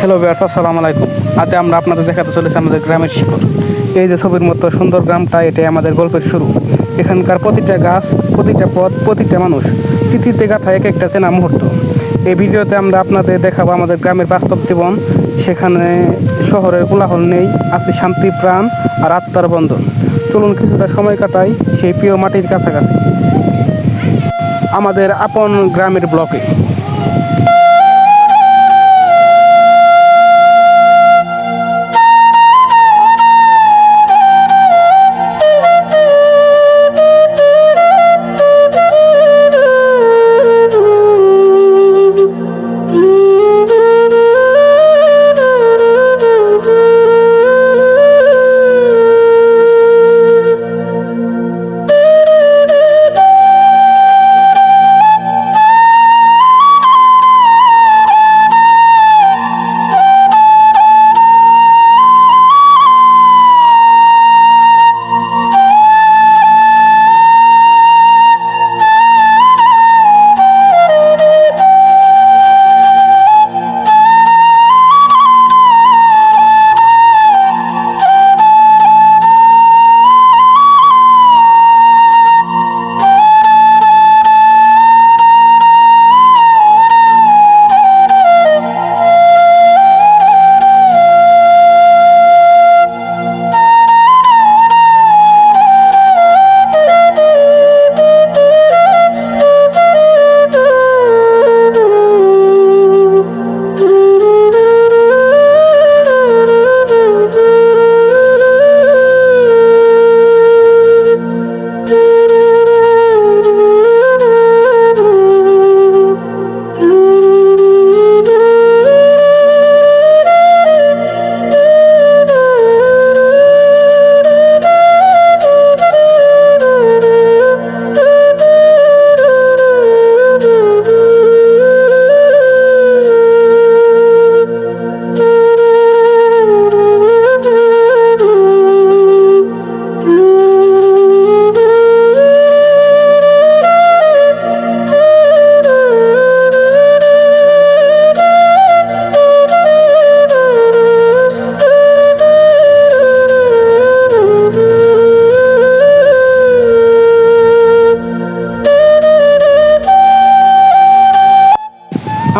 Hello viewers, আসসালামু আলাইকুম। আজ আমরা আপনাদের দেখাতে চলেছি আমাদের গ্রামের শিকড়। এই যে ছবির মতো সুন্দর গ্রামটা, এটাই আমাদের গল্পের শুরু। এখানকার প্রতিটা গাছ, প্রতিটা পথ, প্রতিটা মানুষ স্মৃতিতে গাঁথা এক একটা চেনা মুহূর্ত। এই ভিডিওতে আমরা আপনাদের দেখাবো আমাদের গ্রামের বাস্তব জীবন। সেখানে শহরের কোলাহল নেই, আছে শান্তি, প্রাণ আর আত্মার বন্ধন। চলুন কিছুটা সময় কাটাই সেই প্রিয় মাটির কাছাকাছি, আমাদের আপন গ্রামের ব্লকে।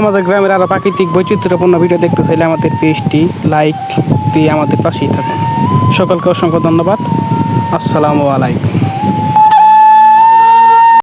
আমাদের গ্রামের আরও প্রাকৃতিক বৈচিত্র্যপূর্ণ ভিডিও দেখতে চাইলে আমাদের পেজটি লাইক দিয়ে আমাদের পাশেই থাকুন। সকলকে অসংখ্য ধন্যবাদ। আসসালামু আলাইকুম।